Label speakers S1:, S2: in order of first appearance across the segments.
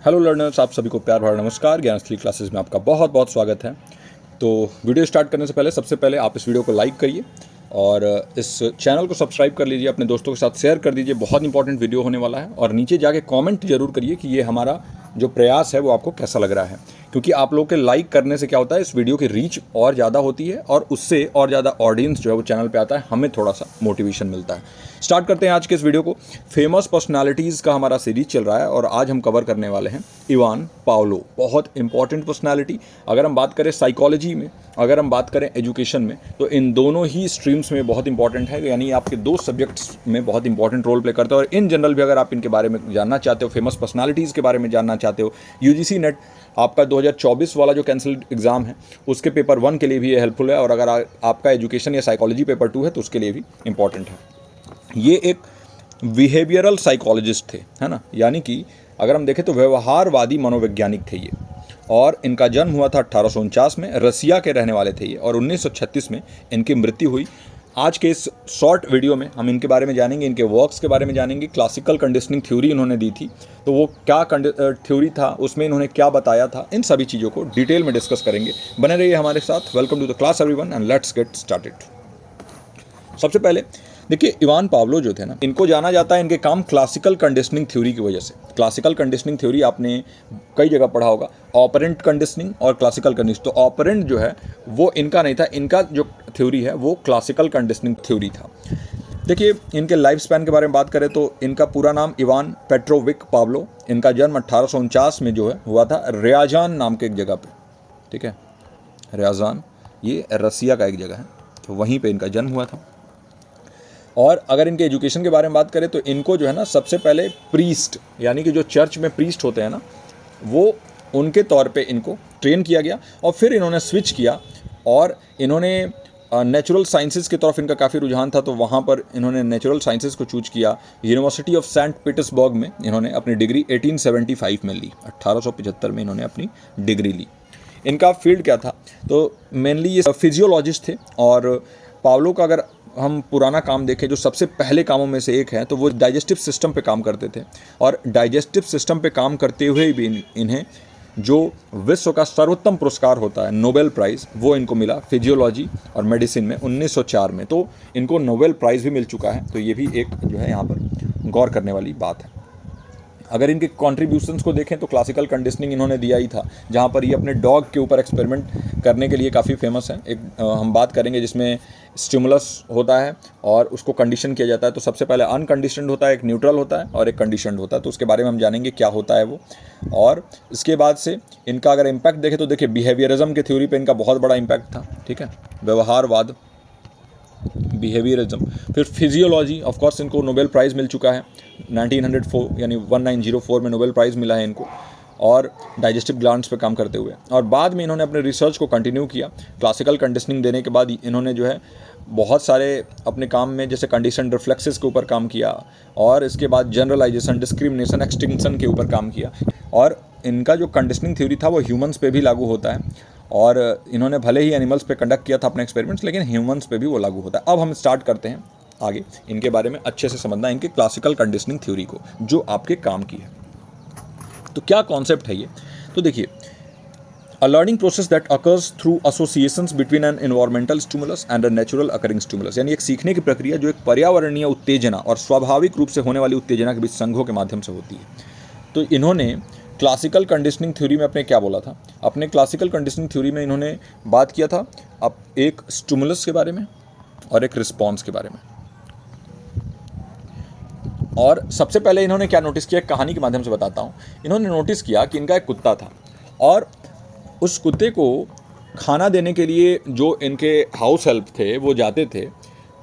S1: Hello learners, आप सभी को प्यार भरा नमस्कार। ज्ञानस्थली क्लासेस में आपका बहुत बहुत स्वागत है। तो वीडियो स्टार्ट करने से पहले सबसे पहले आप इस वीडियो को लाइक करिए और इस चैनल को सब्सक्राइब कर लीजिए, अपने दोस्तों के साथ शेयर कर दीजिए। बहुत इंपॉर्टेंट वीडियो होने वाला है। और नीचे जाके कमेंट जरूर करिए कि ये हमारा जो प्रयास है वो आपको कैसा लग रहा है, क्योंकि आप लोग के लाइक करने से क्या होता है, इस वीडियो की रीच और ज़्यादा होती है और उससे और ज़्यादा ऑडियंस जो है वो चैनल पे आता है, हमें थोड़ा सा मोटिवेशन मिलता है। स्टार्ट करते हैं आज के इस वीडियो को। फेमस पर्सनालिटीज़ का हमारा सीरीज चल रहा है और आज हम कवर करने वाले हैं इवान पावलो। बहुत इंपॉर्टेंट पर्सनालिटी। अगर हम बात करें साइकोलॉजी में, अगर हम बात करें एजुकेशन में, तो इन दोनों ही स्ट्रीम्स में बहुत इंपॉर्टेंट है, यानी आपके दो सब्जेक्ट्स में बहुत इंपॉर्टेंट रोल प्ले करते हैं। और इन जनरल भी अगर आप इनके बारे में जानना चाहते हो, फेमस पर्सनालिटीज़ के बारे में जानना चाहते हो, यूजीसी नेट आपका 2024 वाला जो कैंसल्ड एग्जाम है उसके पेपर 1 के लिए भी ये हेल्पफुल है। और अगर आपका एजुकेशन या साइकोलॉजी पेपर 2 है तो उसके लिए भी इंपॉर्टेंट है। ये एक बिहेवियरल साइकोलॉजिस्ट थे, है ना, यानी कि अगर हम देखें तो व्यवहारवादी मनोवैज्ञानिक थे ये। और इनका जन्म हुआ था 1849 में, रसिया के रहने वाले थे ये, और 1936 में इनकी मृत्यु हुई। आज के इस शॉर्ट वीडियो में हम इनके बारे में जानेंगे, इनके वर्क्स के बारे में जानेंगे। क्लासिकल कंडीशनिंग थ्योरी इन्होंने दी थी, तो वो क्या थ्योरी था, उसमें इन्होंने क्या बताया था, इन सभी चीज़ों को डिटेल में डिस्कस करेंगे। बने रहिए हमारे साथ। Welcome to the class everyone and let's get started. सबसे पहले देखिए, इवान पावलो जो थे ना, इनको जाना जाता है इनके काम क्लासिकल कंडीशनिंग थ्योरी की वजह से। क्लासिकल कंडीशनिंग थ्योरी आपने कई जगह पढ़ा होगा, ऑपरेंट कंडीशनिंग और क्लासिकल कंडीशनिंग। तो ऑपरेंट जो है वो इनका नहीं था, इनका जो थ्योरी है वो क्लासिकल कंडीशनिंग थ्योरी था। देखिए, इनके लाइफ स्पैन के बारे में बात करें तो इनका पूरा नाम इवान पेट्रोविक पावलो। इनका जन्म 1849 में जो है हुआ था रियाजान नाम के एक जगह पे, ठीक है, रियाजान, ये रसिया का एक जगह है, तो वहीं पे इनका जन्म हुआ था। और अगर इनके एजुकेशन के बारे में बात करें तो इनको जो है ना, सबसे पहले प्रीस्ट, यानी कि जो चर्च में प्रीस्ट होते हैं ना, वो उनके तौर पे इनको ट्रेन किया गया। और फिर इन्होंने स्विच किया और इन्होंने नेचुरल साइंसेस की तरफ इनका काफ़ी रुझान था, तो वहाँ पर इन्होंने नेचुरल साइंसेस को चूज किया। यूनिवर्सिटी ऑफ सेंट पीटर्सबर्ग में इन्होंने अपनी डिग्री 1875 में ली, 1875 में इन्होंने अपनी डिग्री ली। इनका फील्ड क्या था, तो मेनली ये फिजियोलॉजिस्ट थे। और पावलो का अगर हम पुराना काम देखें, जो सबसे पहले कामों में से एक है, तो वो डाइजेस्टिव सिस्टम पे काम करते थे। और डाइजेस्टिव सिस्टम पे काम करते हुए भी इन्हें जो विश्व का सर्वोत्तम पुरस्कार होता है, नोबेल प्राइज़, वो इनको मिला फिजियोलॉजी और मेडिसिन में 1904 में। तो इनको नोबेल प्राइज़ भी मिल चुका है, तो ये भी एक जो है यहाँ पर गौर करने वाली बात है। अगर इनके कॉन्ट्रीब्यूशंस को देखें तो क्लासिकल कंडीशनिंग इन्होंने दिया ही था, जहाँ पर ये अपने डॉग के ऊपर एक्सपेरिमेंट करने के लिए काफ़ी फेमस है। एक हम बात करेंगे जिसमें स्टिमुलस होता है और उसको कंडीशन किया जाता है। तो सबसे पहले अनकंडीशनड होता है, एक न्यूट्रल होता है और एक कंडीशनड होता है। तो उसके बारे में हम जानेंगे क्या होता है वो। और इसके बाद से इनका अगर इम्पैक्ट देखें तो देखिए, बिहेवियरिज्म के थ्योरी पर इनका बहुत बड़ा इम्पैक्ट था, ठीक है, व्यवहारवाद, बिहेवियरिज्म। फिर फिजियोलॉजी, ऑफ कोर्स इनको नोबेल प्राइज़ मिल चुका है 1904, यानी 1904 में नोबेल प्राइज़ मिला है इनको, और डाइजेस्टिव ग्लैंड्स पे काम करते हुए। और बाद में इन्होंने अपने रिसर्च को कंटिन्यू किया। क्लासिकल कंडीशनिंग देने के बाद इन्होंने जो है बहुत सारे अपने काम में, जैसे कंडीशन रिफ्लेक्सेस के ऊपर काम किया, और इसके बाद जनरलाइजेशन, डिस्क्रिमिनेशन, एक्सटिंक्शन के ऊपर काम किया। और इनका जो कंडीशनिंग थ्योरी था वो ह्यूमंस पे भी लागू होता है। और इन्होंने भले ही एनिमल्स पे कंडक्ट किया था अपने एक्सपेरिमेंट्स, लेकिन ह्यूमंस पे भी वो लागू होता है। अब हम स्टार्ट करते हैं आगे इनके बारे में अच्छे से समझना, इनके क्लासिकल कंडीशनिंग थ्योरी को, जो आपके काम की है। तो क्या कॉन्सेप्ट है ये, तो देखिए, a learning process that occurs through associations between N environmental stimulus and a natural occurring stimulus, यानी एक सीखने की प्रक्रिया जो एक पर्यावरणीय उत्तेजना और स्वाभाविक रूप से होने वाली उत्तेजना के बीच संघों के माध्यम से होती है। तो इन्होंने क्लासिकल कंडीशनिंग थ्योरी में अपने क्या बोला था, अपने क्लासिकल कंडीशनिंग थ्योरी में इन्होंने बात किया था अब एक स्टिमुलस के बारे में और एक रिस्पॉन्स के बारे में। और सबसे पहले इन्होंने क्या नोटिस किया, कहानी के माध्यम से बताता हूँ। इन्होंने नोटिस किया कि इनका एक कुत्ता था, और उस कुत्ते को खाना देने के लिए जो इनके हाउस हेल्प थे वो जाते थे,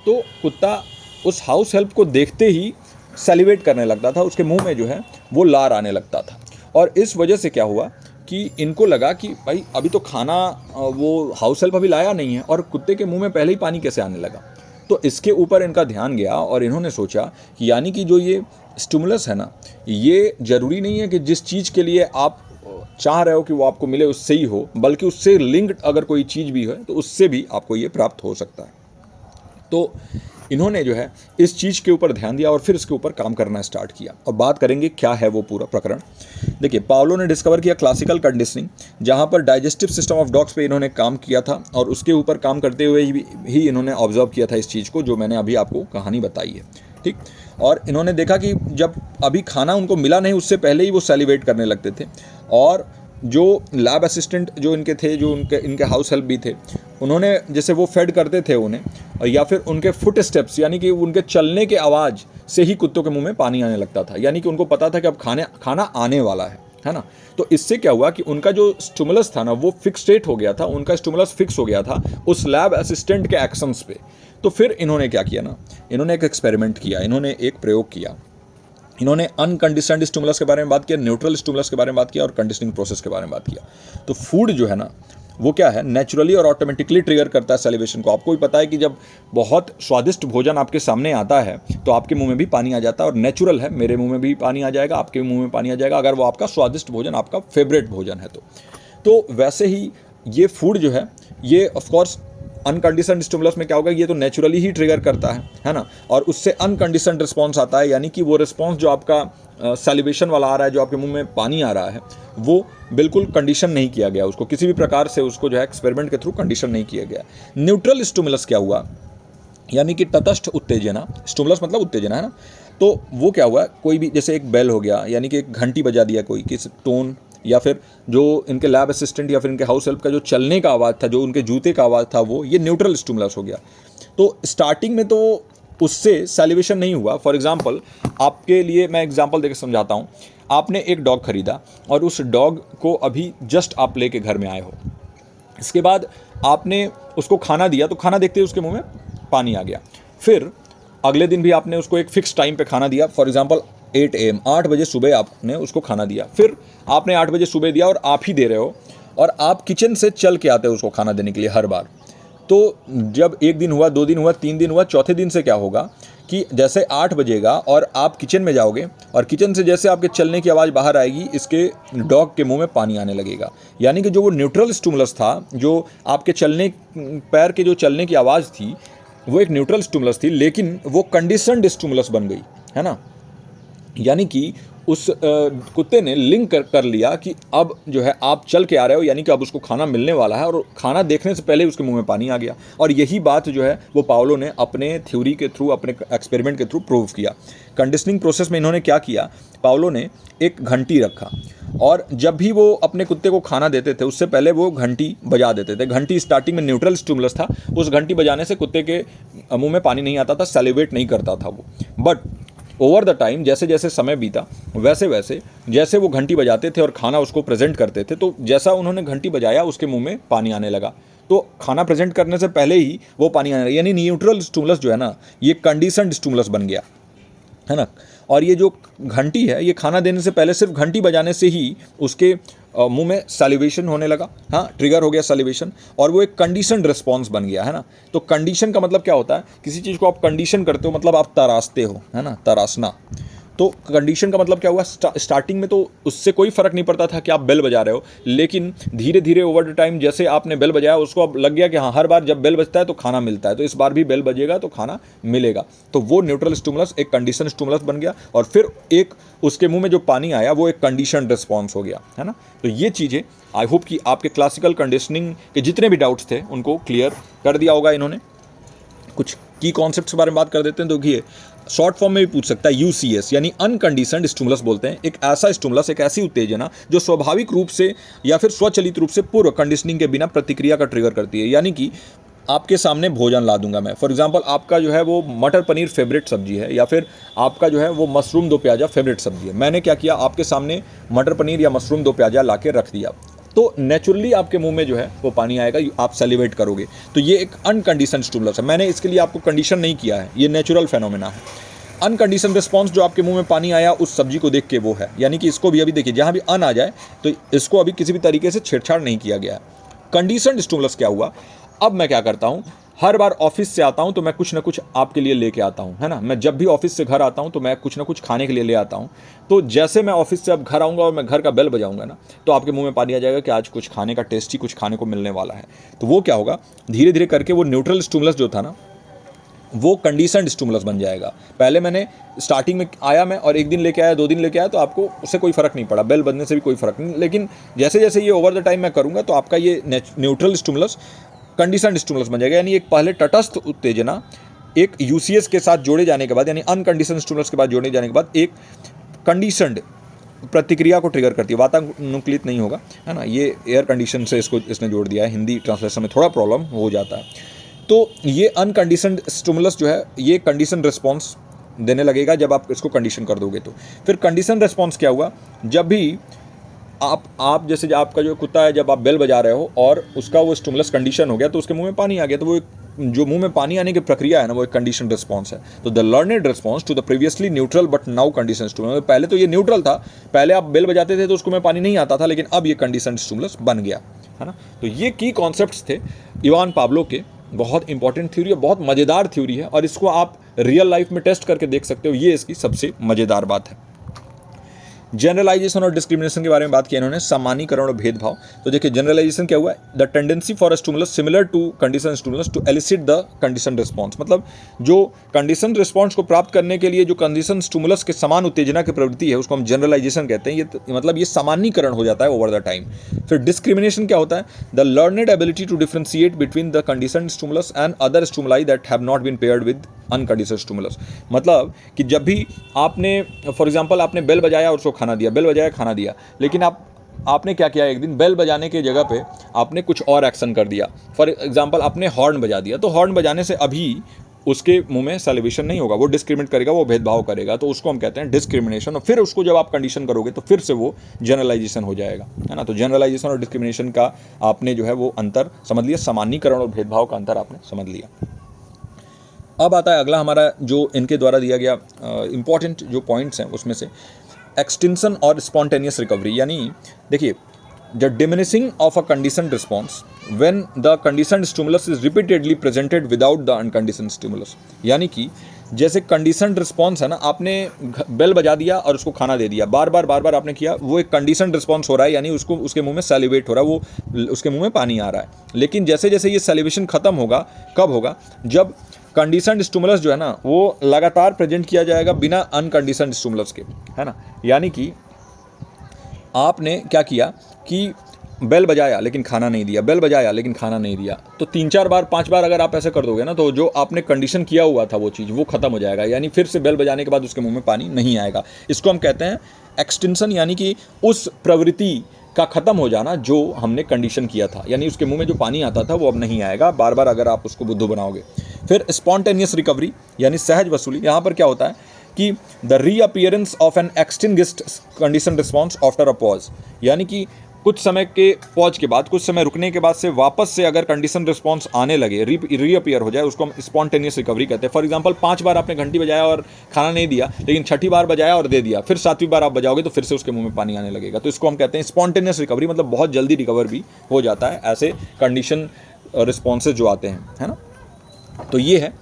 S1: तो कुत्ता उस हाउस हेल्प को देखते ही सेलिब्रेट करने लगता था, उसके मुंह में जो है वो लार आने लगता था। और इस वजह से क्या हुआ कि इनको लगा कि भाई अभी तो खाना वो हाउस हेल्प अभी लाया नहीं है, और कुत्ते के मुंह में पहले ही पानी कैसे आने लगा। तो इसके ऊपर इनका ध्यान गया और इन्होंने सोचा कि यानी कि जो ये स्टिमुलस है ना, ये ज़रूरी नहीं है कि जिस चीज़ के लिए आप चाह रहे हो कि वो आपको मिले उससे ही हो, बल्कि उससे लिंक्ड अगर कोई चीज़ भी है तो उससे भी आपको ये प्राप्त हो सकता है। तो इन्होंने जो है इस चीज़ के ऊपर ध्यान दिया और फिर इसके ऊपर काम करना स्टार्ट किया। और बात करेंगे क्या है वो पूरा प्रकरण। देखिए, पावलो ने डिस्कवर किया क्लासिकल कंडीशनिंग, जहाँ पर डाइजेस्टिव सिस्टम ऑफ डॉग्स पे इन्होंने काम किया था और उसके ऊपर काम करते हुए ही इन्होंने ऑब्जर्व किया था इस चीज़ को, जो मैंने अभी आपको कहानी बताई है, ठीक। और इन्होंने देखा कि जब अभी खाना उनको मिला नहीं, उससे पहले ही वो सैलिवेट करने लगते थे। और जो लैब असिस्टेंट जो इनके थे, जो इनके हाउस हेल्प भी थे, उन्होंने जैसे वो फेड करते थे उन्हें, या फिर उनके फुट स्टेप्स यानी कि उनके चलने के आवाज़ से ही कुत्तों के मुंह में पानी आने लगता था। यानी कि उनको पता था कि अब खाना आने वाला है ना। तो इससे क्या हुआ कि उनका जो स्टिमुलस था ना, वो फिक्सेट हो गया था, उनका स्टिमुलस फिक्स हो गया था उस लैब असिस्टेंट के एक्शंस पे। तो फिर इन्होंने क्या किया ना, इन्होंने एक एक्सपेरिमेंट किया, इन्होंने एक प्रयोग किया। इन्होंने अनकंडीशनड स्टिमुलस के बारे में बात किया, न्यूट्रल स्टिमुलस के बारे में बात किया और कंडीशनिंग प्रोसेस के बारे में बात किया। तो फूड जो है ना, वो क्या है, नेचुरली और ऑटोमेटिकली ट्रिगर करता है सैलिवेशन को। आपको भी पता है कि जब बहुत स्वादिष्ट भोजन आपके सामने आता है तो आपके मुंह में भी पानी आ जाता है, और नेचुरल है, मेरे मुंह में भी पानी आ जाएगा, आपके मुंह में पानी आ जाएगा, अगर वो आपका स्वादिष्ट भोजन, आपका फेवरेट भोजन है तो वैसे ही ये फूड जो है, ये ऑफकोर्स अनकंडीशनड स्टिमुलस में क्या होगा, ये तो नेचुरली ही ट्रिगर करता है ना। और उससे अनकंडीशनड रिस्पॉन्स आता है, यानी कि वो रिस्पॉन्स जो आपका सैलिवेशन वाला आ रहा है, जो आपके मुंह में पानी आ रहा है, वो बिल्कुल कंडीशन नहीं किया गया, उसको किसी भी प्रकार से उसको जो है एक्सपेरिमेंट के थ्रू कंडीशन नहीं किया गया। न्यूट्रल स्टिमुलस क्या हुआ, यानी कि तटस्थ उत्तेजना, स्टिमुलस मतलब उत्तेजना है ना। तो वो क्या हुआ, कोई भी जैसे एक बेल हो गया, यानी कि एक घंटी बजा दिया कोई, किस टोन, या फिर जो इनके लैब असिस्टेंट या फिर इनके हाउस हेल्प का जो चलने का आवाज़ था, जो उनके जूते का आवाज़ था, वो ये न्यूट्रल स्टिमुलस हो गया। तो स्टार्टिंग में तो उससे सैलिवेशन नहीं हुआ। फॉर एग्जांपल, आपके लिए मैं एग्जांपल देकर समझाता हूँ। आपने एक डॉग खरीदा और उस डॉग को अभी जस्ट आप लेके घर में आए हो, इसके बाद आपने उसको खाना दिया, तो खाना देखते ही उसके मुंह में पानी आ गया। फिर अगले दिन भी आपने उसको एक फिक्स टाइम पे खाना दिया, फॉर एग्जांपल 8 AM, 8 बजे सुबह आपने उसको खाना दिया। फिर आपने 8 बजे सुबह दिया और आप ही दे रहे हो, और आप किचन से चल के आते हो उसको खाना देने के लिए हर बार। तो जब 1 दिन हुआ, 2 दिन हुआ, 3 दिन हुआ, चौथे दिन से क्या होगा कि जैसे 8 बजेगा और आप किचन में जाओगे, और किचन से जैसे आपके चलने की आवाज़ बाहर आएगी, इसके डॉग के मुंह में पानी आने लगेगा। यानी कि जो वो न्यूट्रल स्टिमुलस था, जो आपके चलने, पैर के जो चलने की आवाज़ थी, वो एक न्यूट्रल स्टिमुलस थी, लेकिन वो कंडीशनड स्टिमुलस बन गई, है ना। यानी कि उस कुत्ते ने लिंक कर लिया कि अब जो है आप चल के आ रहे हो, यानी कि अब उसको खाना मिलने वाला है, और खाना देखने से पहले उसके मुंह में पानी आ गया। और यही बात जो है वो पावलो ने अपने थ्योरी के थ्रू, अपने एक्सपेरिमेंट के थ्रू प्रूव किया। कंडीशनिंग प्रोसेस में इन्होंने क्या किया, पावलो ने एक घंटी रखा, और जब भी वो अपने कुत्ते को खाना देते थे उससे पहले वो घंटी बजा देते थे। घंटी स्टार्टिंग में न्यूट्रल स्टिमुलस था, उस घंटी बजाने से कुत्ते के मुंह में पानी नहीं आता था, सैलिवेट नहीं करता था वो। बट ओवर द टाइम, जैसे जैसे समय बीता, वैसे वैसे जैसे वो घंटी बजाते थे और खाना उसको प्रेजेंट करते थे, तो जैसा उन्होंने घंटी बजाया उसके मुंह में पानी आने लगा। तो खाना प्रेजेंट करने से पहले ही वो पानी आने लगा, यानी न्यूट्रल स्टिमुलस जो है ना, ये कंडीशनड स्टिमुलस बन गया, है ना। और ये जो घंटी है, ये खाना देने से पहले सिर्फ घंटी बजाने से ही उसके मुंह में सैलिवेशन होने लगा, हाँ, ट्रिगर हो गया सैलिवेशन, और वो एक कंडीशनड रिस्पॉन्स बन गया, है ना। तो कंडीशन का मतलब क्या होता है, किसी चीज़ को आप कंडीशन करते हो, मतलब आप तराशते हो, है ना, तराशना। तो कंडीशन का मतलब क्या हुआ, स्टार्टिंग में तो उससे कोई फ़र्क नहीं पड़ता था कि आप बेल बजा रहे हो, लेकिन धीरे धीरे ओवर द टाइम जैसे आपने बेल बजाया, उसको अब लग गया कि हाँ, हर बार जब बेल बजता है तो खाना मिलता है, तो इस बार भी बेल बजेगा तो खाना मिलेगा। तो वो न्यूट्रल स्टिमुलस एक कंडीशन स्टिमुलस बन गया, और फिर एक उसके मुंह में जो पानी आया वो एक कंडीशन रिस्पॉन्स हो गया, है ना। तो ये चीज़ें आई होप कि आपके क्लासिकल कंडीशनिंग के जितने भी डाउट्स थे उनको क्लियर कर दिया होगा इन्होंने। कुछ की कॉन्सेप्ट्स के बारे में बात कर देते हैं। तो देखिए, शॉर्ट फॉर्म में भी पूछ सकता है, UCS यानी अनकंडीशनड स्टिमुलस बोलते हैं। एक ऐसा स्टिमुलस, एक ऐसी उत्तेजना जो स्वाभाविक रूप से या फिर स्वचालित रूप से पूर्व कंडीशनिंग के बिना प्रतिक्रिया का ट्रिगर करती है। यानी कि आपके सामने भोजन ला दूंगा मैं, फॉर एग्जांपल आपका जो है वो मटर पनीर फेवरेट सब्जी है, या फिर आपका जो है वो मशरूम दो प्याजा फेवरेट सब्जी है। मैंने क्या किया, आपके सामने मटर पनीर या मशरूम दो प्याजा ला के रख दिया, तो नेचुरली आपके मुंह में जो है वो पानी आएगा, आप सेलिब्रेट करोगे। तो ये एक अनकंडीशन स्टिमुलस है, मैंने इसके लिए आपको कंडीशन नहीं किया है, ये नेचुरल फेनोमेना है। अनकंडीशन रिस्पॉन्स जो आपके मुंह में पानी आया उस सब्जी को देख के वो है, यानी कि इसको भी अभी देखिए, जहाँ भी अन आ जाए तो इसको अभी किसी भी तरीके से छेड़छाड़ नहीं किया गया है। कंडीशन स्टिमुलस क्या हुआ, अब मैं क्या करता हूँ, हर बार ऑफिस से आता हूँ तो मैं कुछ ना कुछ आपके लिए लेके आता हूँ, है ना। मैं जब भी ऑफिस से घर आता हूँ तो मैं कुछ ना कुछ खाने के लिए ले आता हूँ। तो जैसे मैं ऑफिस से अब घर आऊँगा और मैं घर का बेल बजाऊँगा ना, तो आपके मुंह में पानी आ जाएगा कि आज कुछ खाने का, टेस्टी कुछ खाने को मिलने वाला है। तो वो क्या होगा, धीरे धीरे करके वो न्यूट्रल स्टिमुलस जो था ना, वो कंडीशनड स्टिमुलस बन जाएगा। पहले मैंने स्टार्टिंग में आया मैं और 1 दिन लेके आया, 2 दिन लेके आया, तो आपको उससे कोई फ़र्क नहीं पड़ा, बेल बजने से भी कोई फ़र्क नहीं। लेकिन जैसे जैसे ये ओवर द टाइम मैं करूँगा तो आपका ये न्यूट्रल स्टिमुलस कंडीशनड स्टिमुलस बन जाएगा। यानी एक पहले तटस्थ उत्तेजना एक यूसीएस के साथ जोड़े जाने के बाद, यानी अनकंडीशनड स्टिमुलस के बाद जोड़े जाने के बाद एक कंडीशनड प्रतिक्रिया को ट्रिगर करती है। वातानुकूलित नहीं होगा, है ना, ये एयर कंडीशन से इसने जोड़ दिया है। हिंदी ट्रांसलेशन में थोड़ा प्रॉब्लम हो जाता है। तो ये अनकंडीशनड स्टिमुलस जो है ये कंडीशन रिस्पॉन्स देने लगेगा जब आप इसको कंडीशन कर दोगे। तो फिर कंडीशन रिस्पॉन्स क्या हुआ, जब भी आप जैसे आपका जो कुत्ता है, जब आप बेल बजा रहे हो और उसका वो स्टिमुलस कंडीशन हो गया तो उसके मुंह में पानी आ गया, तो वो जो मुंह में पानी आने की प्रक्रिया है ना, वो एक कंडीशन रिस्पॉन्स है। तो the learned response to the previously neutral but now condition stimulus. पहले तो ये न्यूट्रल था, पहले आप बेल बजाते थे तो उसको में पानी नहीं आता था, लेकिन अब ये कंडीशन स्टिमुलस बन गया, है ना। तो ये की कॉन्सेप्ट्स थे इवान पाब्लो के। बहुत इंपॉर्टेंट थ्योरी है, बहुत मज़ेदार थ्योरी है, और इसको आप रियल लाइफ में टेस्ट करके देख सकते हो। ये इसकी सबसे मज़ेदार बात है। जनरलाइजेशन और डिस्क्रिमिनेशन के बारे में बात किया इन्होंने, सामान्यीकरण और भेदभाव। तो देखिए जनरलाइजेशन क्या हुआ, the tendency for a stimulus similar to condition stimulus to elicit the condition response. मतलब जो कंडीशन रिस्पॉन्स को प्राप्त करने के लिए जो कंडीशन स्टिमुलस के समान उत्तेजना की प्रवृत्ति है उसको हम जनरलाइजेशन कहते हैं। ये मतलब ये सामान्यीकरण हो जाता है ओवर द टाइम। फिर डिस्क्रिमिनेशन क्या होता है, the learned ability to differentiate between the condition stimulus and other stimuli that have not been paired with unconditioned stimulus. मतलब कि जब भी आपने फॉर एग्जांपल आपने बेल बजाया और उसको खाना दिया, बेल बजाया खाना दिया, लेकिन आपने क्या किया, एक दिन बेल बजाने की जगह पे आपने कुछ और एक्शन कर दिया। फॉर एग्जांपल आपने हॉर्न बजा दिया, तो हॉर्न बजाने से अभी उसके मुंह में सैलिवेशन नहीं होगा, वो डिस्क्रिमिनेट करेगा, वो भेदभाव करेगा, तो उसको हम कहते हैं डिस्क्रिमिनेशन। और फिर उसको जब आप कंडीशन करोगे तो फिर से वो जनरलाइजेशन हो जाएगा, है ना। तो जनरलाइजेशन और डिस्क्रिमिनेशन का आपने जो है वो अंतर समझ लिया, सामान्यीकरण और भेदभाव का अंतर आपने समझ लिया। अब आता है अगला हमारा जो इनके द्वारा दिया गया इंपॉर्टेंट जो पॉइंट्स हैं उसमें से एक्सटेंशन और स्पॉन्टेनियस रिकवरी। यानी देखिए the diminishing of a conditioned response when the conditioned stimulus is repeatedly presented without the unconditioned stimulus. यानी कि जैसे कंडीशनड रिस्पॉन्स है ना, आपने बेल बजा दिया और उसको खाना दे दिया, बार बार आपने किया, वो एक कंडीशनड रिस्पॉन्स हो रहा है, यानी उसको उसके मुंह में सैलिवेट हो रहा है, वो उसके मुंह में पानी आ रहा है। लेकिन जैसे जैसे ये सैलिवेशन खत्म होगा, कब होगा, जब कंडीशनड स्टिमुलस जो है ना वो लगातार प्रेजेंट किया जाएगा बिना अनकंडीशनड स्टिमुलस के, है ना। यानी कि आपने क्या किया कि बेल बजाया लेकिन खाना नहीं दिया, बेल बजाया लेकिन खाना नहीं दिया, तो 3-4 बार 5 बार अगर आप ऐसे कर दोगे ना, तो जो आपने कंडीशन किया हुआ था वो चीज़ वो खत्म हो जाएगा, यानी फिर से बेल बजाने के बाद उसके मुंह में पानी नहीं आएगा। इसको हम कहते हैं एक्सटेंशन, यानी कि उस प्रवृत्ति का ख़त्म हो जाना जो हमने कंडीशन किया था, यानी उसके मुंह में जो पानी आता था वो अब नहीं आएगा बार बार अगर आप उसको बुद्धू बनाओगे। फिर स्पॉन्टेनियस रिकवरी यानी सहज वसूली। यहाँ पर क्या होता है कि the reappearance of an extinguished condition response after a pause, यानी कि कुछ समय के पॉज के बाद, कुछ समय रुकने के बाद से वापस से अगर कंडीशन रिस्पॉन्स आने लगे, रीअपीयर हो जाए, उसको हम स्पॉन्टेनियस रिकवरी कहते हैं। फॉर एग्जांपल 5 बार आपने घंटी बजाया और खाना नहीं दिया, लेकिन 6ठी बार बजाया और दे दिया, फिर 7वीं बार आप बजाओगे तो फिर से उसके मुंह में पानी आने लगेगा, तो इसको हम कहते हैं स्पॉन्टेनियस रिकवरी। मतलब बहुत जल्दी रिकवर भी हो जाता है ऐसे कंडीशन रिस्पॉन्सेज जो आते हैं, है ना। तो ये है।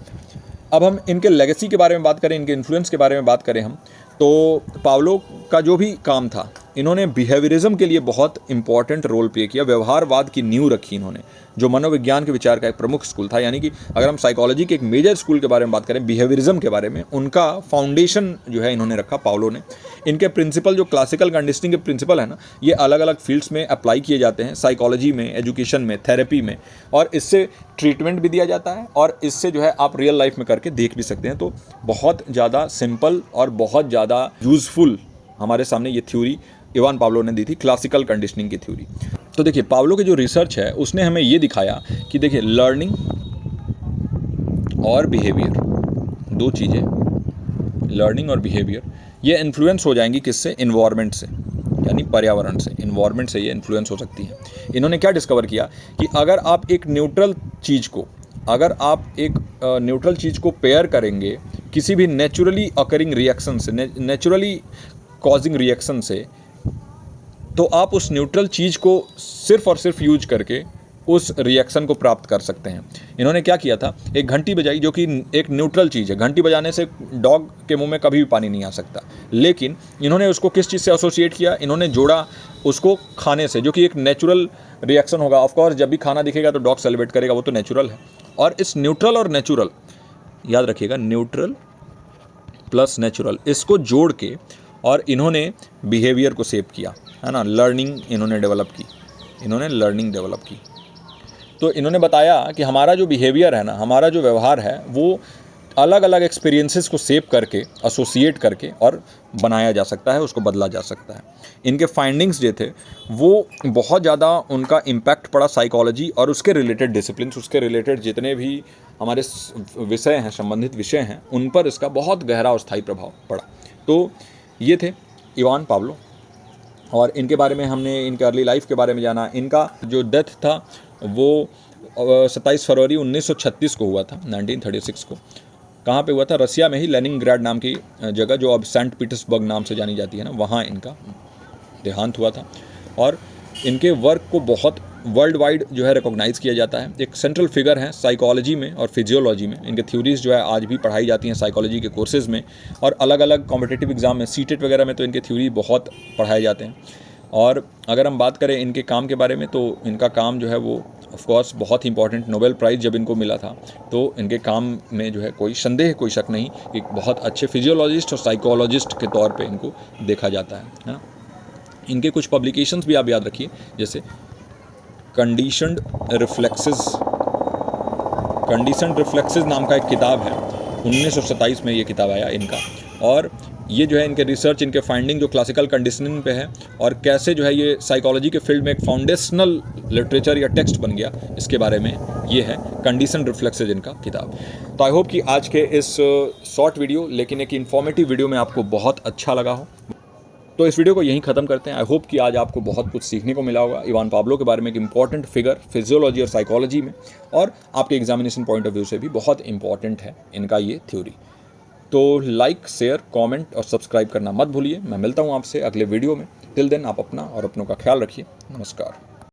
S1: अब हम इनके लेगेसी के बारे में बात करें, इनके इन्फ्लुएंस के बारे में बात करें हम, तो पावलो का जो भी काम था, इन्होंने बिहेवियरिज्म के लिए बहुत इंपॉर्टेंट रोल प्ले किया। व्यवहारवाद की नींव रखी इन्होंने, जो मनोविज्ञान के विचार का एक प्रमुख स्कूल था। यानी कि अगर हम साइकोलॉजी के एक मेजर स्कूल के बारे में बात करें, बिहेवियरिज्म के बारे में, उनका फाउंडेशन जो है इन्होंने रखा पावलो ने। इनके प्रिंसिपल जो क्लासिकल कंडीशनिंग के प्रिंसिपल है ना, ये अलग अलग फील्ड्स में अप्लाई किए जाते हैं, साइकोलॉजी में, एजुकेशन में, थेरेपी में, और इससे ट्रीटमेंट भी दिया जाता है और इससे जो है आप रियल लाइफ में करके देख भी सकते हैं। तो बहुत ज़्यादा सिंपल और बहुत ज़्यादा यूज़फुल हमारे सामने ये थ्योरी इवान पाब्लो ने दी थी, क्लासिकल कंडीशनिंग की थ्योरी। तो देखिए पाब्लो की जो रिसर्च है उसने हमें ये दिखाया कि देखिए लर्निंग और बिहेवियर, दो चीज़ें, लर्निंग और बिहेवियर, ये इन्फ्लुएंस हो जाएंगी किससे, इन्वायरमेंट से, यानी पर्यावरण से, इन्वायरमेंट से ये इन्फ्लुएंस हो सकती है। इन्होंने क्या डिस्कवर किया कि अगर आप एक न्यूट्रल चीज़ को पेयर करेंगे किसी भी नेचुरली अकरिंग रिएक्शन से, नेचुरली कॉजिंग रिएक्शन से, तो आप उस न्यूट्रल चीज़ को सिर्फ और सिर्फ यूज करके उस रिएक्शन को प्राप्त कर सकते हैं। इन्होंने क्या किया था, एक घंटी बजाई जो कि एक न्यूट्रल चीज़ है, घंटी बजाने से डॉग के मुंह में कभी भी पानी नहीं आ सकता, लेकिन इन्होंने उसको किस चीज़ से एसोसिएट किया, इन्होंने जोड़ा उसको खाने से, जो कि एक नेचुरल रिएक्शन होगा। ऑफकोर्स जब भी खाना दिखेगा तो डॉग सेलिब्रेट करेगा, वो तो नेचुरल है। और इस न्यूट्रल और नेचुरल याद रखिएगा, न्यूट्रल प्लस नेचुरल, इसको जोड़ के और इन्होंने बिहेवियर को शेप किया, है ना, लर्निंग इन्होंने डेवलप की, इन्होंने लर्निंग डेवलप की। तो इन्होंने बताया कि हमारा जो बिहेवियर है ना, हमारा जो व्यवहार है, वो अलग अलग एक्सपीरियंसेस को शेप करके, एसोसिएट करके और बनाया जा सकता है, उसको बदला जा सकता है। इनके फाइंडिंग्स जो थे वो बहुत ज़्यादा, उनका इम्पैक्ट पड़ा साइकोलॉजी और उसके रिलेटेड डिसिप्लिन्स, उसके रिलेटेड जितने भी हमारे विषय हैं, संबंधित विषय हैं, उन पर इसका बहुत गहरा और स्थायी प्रभाव पड़ा। तो ये थे इवान पाब्लो, और इनके बारे में हमने इनके अर्ली लाइफ के बारे में जाना। इनका जो डेथ था वो 27 फरवरी 1936 को हुआ था, 1936 को। कहाँ पे हुआ था? रसिया में ही, लेनिनग्राड नाम की जगह, जो अब सेंट पीटर्सबर्ग नाम से जानी जाती है ना, वहाँ इनका देहांत हुआ था। और इनके वर्क को बहुत वर्ल्ड वाइड जो है रिकॉग्नाइज़ किया जाता है। एक सेंट्रल फिगर हैं साइकोलॉजी में और फिजियोलॉजी में। इनके थ्योरीज़ जो है आज भी पढ़ाई जाती हैं साइकोलॉजी के कोर्सेज़ में, और अलग अलग कॉम्पिटिटिव एग्जाम में, सीटेट वगैरह में तो इनके थ्योरी बहुत पढ़ाए जाते हैं। और अगर हम बात करें इनके काम के बारे में, तो इनका काम जो है वो ऑफ कोर्स बहुत ही इंपॉर्टेंट, नोबेल प्राइज़ जब इनको मिला था, तो इनके काम में जो है कोई संदेह, कोई शक नहीं कि बहुत अच्छे फिजियोलॉजिस्ट और साइकोलॉजिस्ट के तौर पे इनको देखा जाता है ना। इनके कुछ पब्लिकेशंस भी आप याद रखिए, जैसे कंडीशनड रिफ्लेक्सेस नाम का एक किताब है, 1927 में ये किताब आया इनका। और ये जो है इनके रिसर्च, इनके फाइंडिंग जो क्लासिकल कंडीशनिंग पे है, और कैसे जो है ये साइकोलॉजी के फील्ड में एक फाउंडेशनल लिटरेचर या टेक्स्ट बन गया, इसके बारे में ये है कंडीशन रिफ्लेक्सेस इनका किताब। तो आई होप कि आज के इस शॉर्ट वीडियो लेकिन एक इन्फॉर्मेटिव वीडियो में आपको बहुत अच्छा लगा हो। तो इस वीडियो को यहीं ख़त्म करते हैं। आई होप कि आज आपको बहुत कुछ सीखने को मिला होगा इवान पाब्लो के बारे में, एक इंपॉर्टेंट फिगर फिजियोलॉजी और साइकोलॉजी में, और आपके एग्जामिनेशन पॉइंट ऑफ व्यू से भी बहुत इंपॉर्टेंट है इनका ये थ्योरी। तो लाइक, शेयर, कमेंट और सब्सक्राइब करना मत भूलिए। मैं मिलता हूँ आपसे अगले वीडियो में। टिल देन आप अपना और अपनों का ख्याल रखिए। नमस्कार।